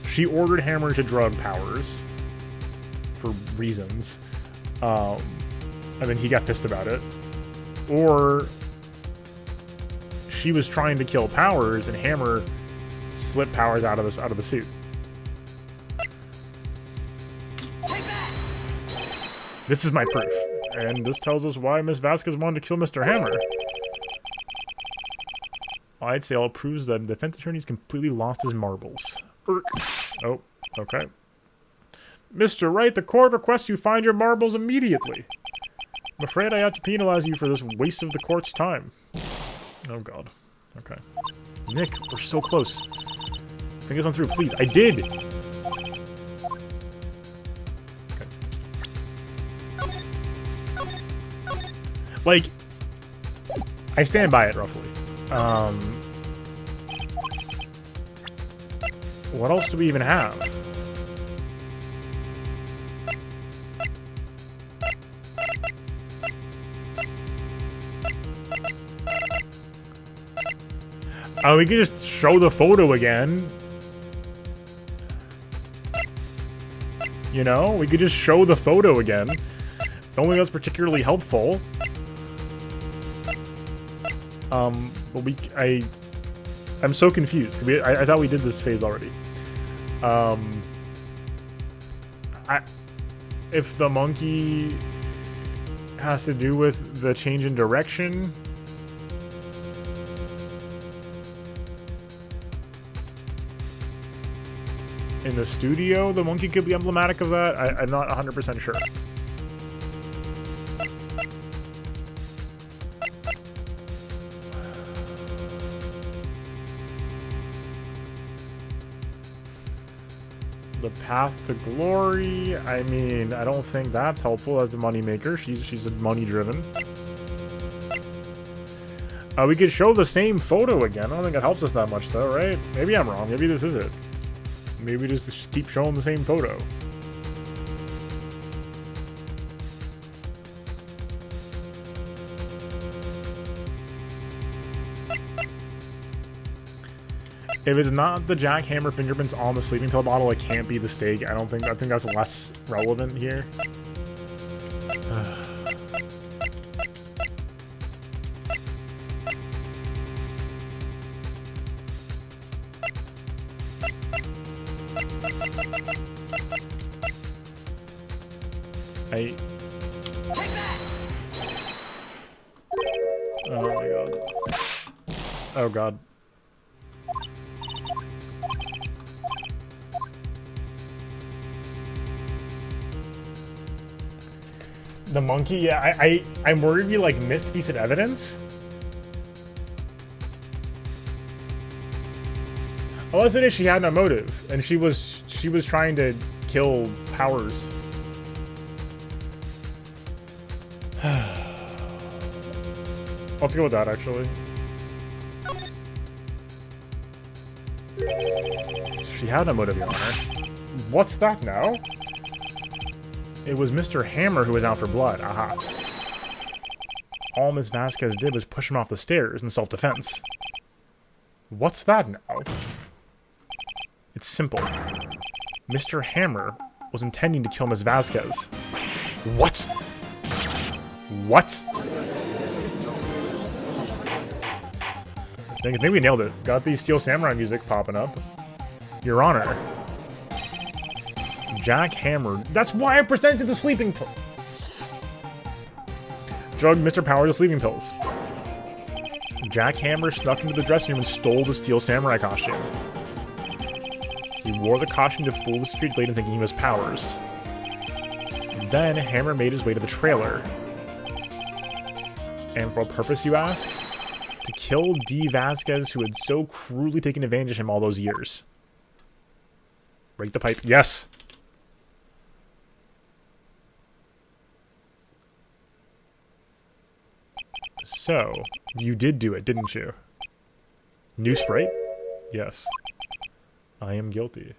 she ordered Hammer to drug Powers for reasons, and then he got pissed about it, or she was trying to kill Powers and Hammer slipped Powers out of the suit. This is my proof, and this tells us why Miss Vasquez wanted to kill Mr. Hammer. I'd say all proves that the defense attorney's completely lost his marbles. Oh, okay. Mr. Wright, the court requests you find your marbles immediately. I'm afraid I have to penalize you for this waste of the court's time. Oh, God. Okay. Nick, we're so close. Think this one through, please. I did! Okay. Like, I stand by it, roughly. What else do we even have? Oh, we could just show the photo again. You know, we could just show the photo again. Don't think that's particularly helpful. But I'm so confused. I thought we did this phase already. If the monkey has to do with the change in direction, in the studio, the monkey could be emblematic of that. I'm not 100% sure. The path to glory, I mean, I don't think that's helpful as a moneymaker. She's money-driven. We could show the same photo again. I don't think it helps us that much, though, right? Maybe I'm wrong. Maybe this is it. Maybe we just keep showing the same photo. If it's not the jackhammer fingerprints on the sleeping pill bottle, it can't be the steak. I think that's less relevant here. Oh my god. Oh god. The monkey? Yeah, I'm worried we, like, missed a piece of evidence. Unless it is she had no motive, and she was trying to kill Powers. Let's go with that, actually. She had no motive, Your Honor. What's that now? It was Mr. Hammer who was out for blood. Aha. All Miss Vasquez did was push him off the stairs in self-defense. What's that now? It's simple. Mr. Hammer was intending to kill Miss Vasquez. What? What? I think we nailed it. Got the Steel Samurai music popping up. Your Honor. Jack Hammer. That's why I presented the sleeping pill. Drugged Mr. Powers with sleeping pills. Jack Hammer snuck into the dressing room and stole the Steel Samurai costume. He wore the costume to fool the street lady thinking he was Powers. Then Hammer made his way to the trailer. And for what purpose, you ask? To kill D. Vasquez, who had so cruelly taken advantage of him all those years. Break the pipe. Yes! So, you did do it, didn't you? New Sprite? Yes. I am guilty.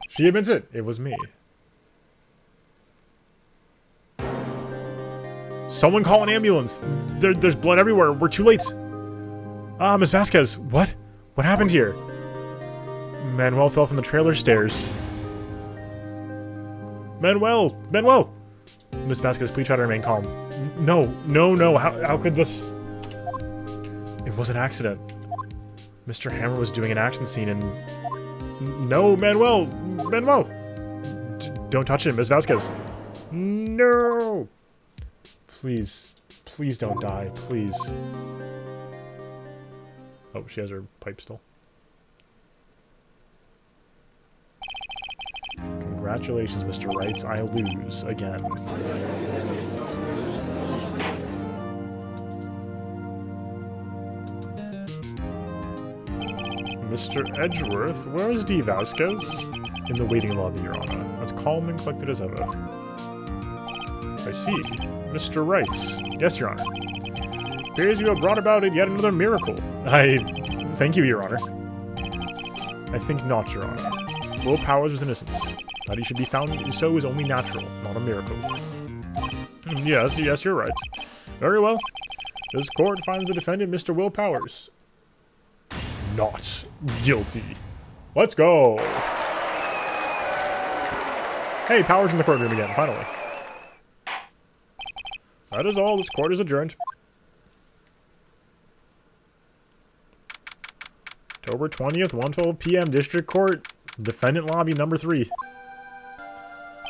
She admits it. It was me. Someone call an ambulance. There's blood everywhere. We're too late. Ah, Miss Vasquez. What? What happened here? Manuel fell from the trailer stairs. Manuel! Manuel! Miss Vasquez, please try to remain calm. No. How could this... It was an accident. Mr. Hammer was doing an action scene and... No, Manuel! Manuel! Don't touch him, Miss Vasquez. No! Please. Please don't die. Please. Oh, she has her pipe still. Congratulations, Mr. Wright. I lose again. Mr. Edgeworth, where is D. Vasquez? In the waiting lobby, Your Honor. As calm and collected as ever. I see. Mr. Wright. Yes, Your Honor. Appears you have brought about it yet another miracle. Thank you, Your Honor. I think not, Your Honor. Will Powers was innocence. That he should be found so is only natural, not a miracle. Yes, you're right. Very well. This court finds the defendant, Mr. Will Powers, not guilty. Let's go! Hey, Powers in the courtroom again, finally. That is all. This court is adjourned. October 20th, 1:12 p.m. District Court. Defendant lobby number 3.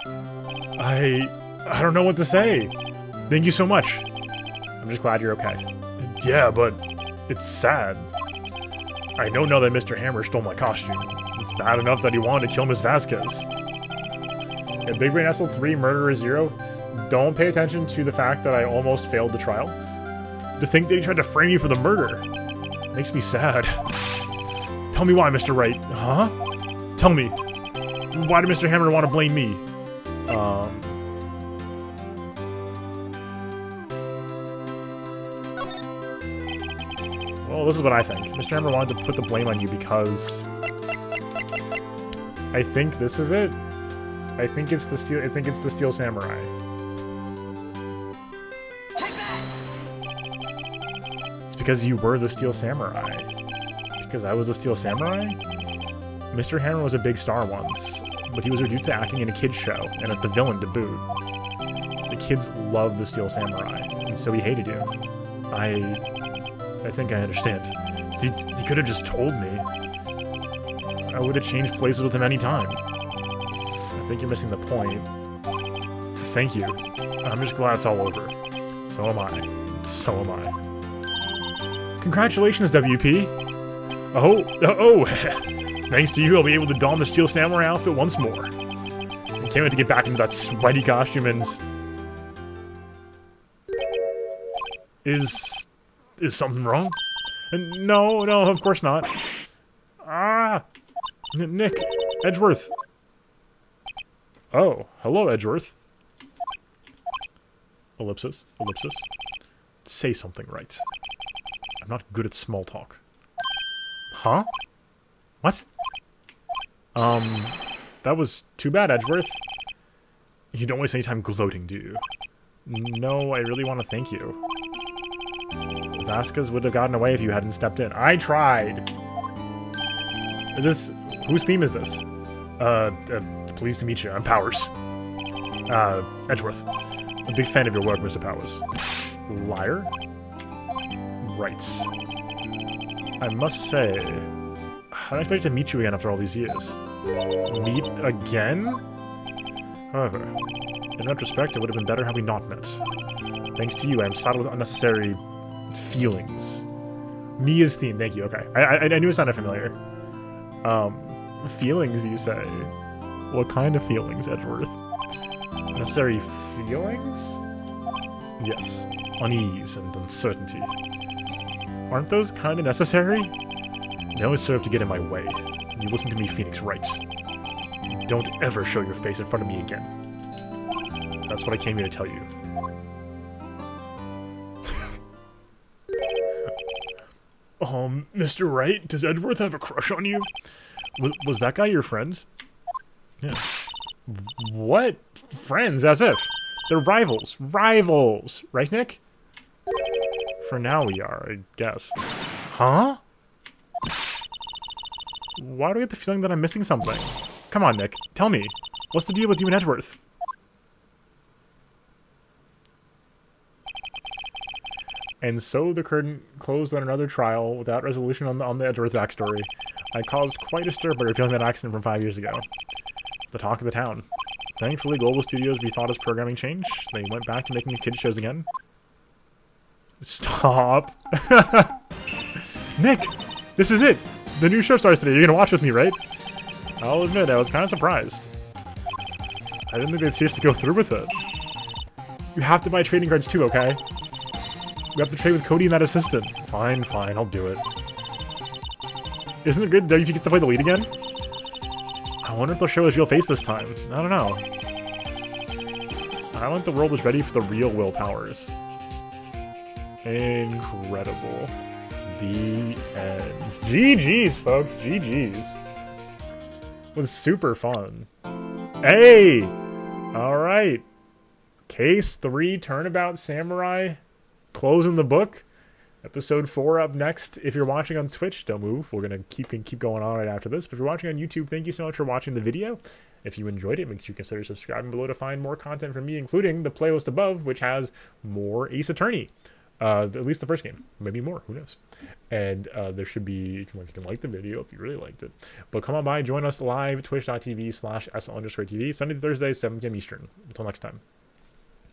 I don't know what to say. Thank you so much. I'm just glad you're okay. Yeah, but it's sad. I know now that Mr. Hammer stole my costume. It's bad enough that he wanted to kill Miss Vasquez. Yeah, Big Brain SL3, Murderer 0. Don't pay attention to the fact that I almost failed the trial. To think that he tried to frame you for the murder makes me sad. Tell me why, Mr. Wright. Huh? Tell me. Why did Mr. Hammer want to blame me? Well, this is what I think. Mr. Hammer wanted to put the blame on you because... I think this is it. I think it's the Steel Samurai. It's because you were the Steel Samurai. Because I was the Steel Samurai? Mr. Hammer was a big star once, but he was reduced to acting in a kid's show, and as the villain to boot. The kids loved the Steel Samurai, and so he hated you. I think I understand. He could have just told me. I would have changed places with him any time. I think you're missing the point. Thank you. I'm just glad it's all over. So am I. So am I. Congratulations, WP! Oh! Thanks to you, I'll be able to don the Steel Samurai outfit once more. I can't wait to get back into that sweaty costume and... Is something wrong? No, of course not. Ah! Nick! Edgeworth! Oh, hello, Edgeworth. Ellipsis. Say something right. I'm not good at small talk. Huh? What? That was too bad, Edgeworth. You don't waste any time gloating, do you? No, I really want to thank you. Vasquez would have gotten away if you hadn't stepped in. I tried! Whose theme is this? Pleased to meet you. I'm Powers. Edgeworth. A big fan of your work, Mr. Powers. Liar? Right. I must say, I don't expect to meet you again after all these years. Meet again? However, in retrospect, it would have been better had we not met. Thanks to you, I am saddled with unnecessary feelings. Mia's theme, thank you, okay. I knew it sounded familiar. Feelings, you say? What kind of feelings, Edgeworth? Necessary feelings? Yes, unease and uncertainty. Aren't those kind of necessary? They only serve to get in my way. You listen to me, Phoenix Wright. Don't ever show your face in front of me again. That's what I came here to tell you. Mr. Wright, does Edgeworth have a crush on you? Was that guy your friend? Yeah. What? Friends, as if. They're rivals. Rivals! Right, Nick? For now we are, I guess. Huh? Why do I get the feeling that I'm missing something? Come on, Nick. Tell me. What's the deal with you and Edgeworth? And so the curtain closed on another trial without resolution on the Edgeworth backstory. I caused quite a stir by revealing that accident from 5 years ago. The talk of the town. Thankfully, Global Studios rethought his programming change. They went back to making kids shows again. Stop. Nick! This is it! The new show starts today. You're gonna watch with me, right? I'll admit, I was kind of surprised. I didn't think they'd seriously go through with it. You have to buy trading cards too, okay? We have to trade with Cody and that assistant. Fine, fine, I'll do it. Isn't it good that WP gets to play the lead again? I wonder if they'll show his real face this time. I don't know. I don't think the world is ready for the real Will Powers. Incredible. The end. GG's, folks. GG's. Was super fun. Hey! Alright. Case 3 Turnabout Samurai. Closing the book. Episode 4 up next. If you're watching on Twitch, don't move. We're going to keep going on right after this. But if you're watching on YouTube, thank you so much for watching the video. If you enjoyed it, make sure you consider subscribing below to find more content from me, including the playlist above, which has more Ace Attorney. At least the first game. Maybe more. Who knows? And there should be, you can like the video if you really liked it. But come on by, join us live, twitch.tv/SL_TV, Sunday to Thursday, 7 p.m. Eastern. Until next time.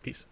Peace.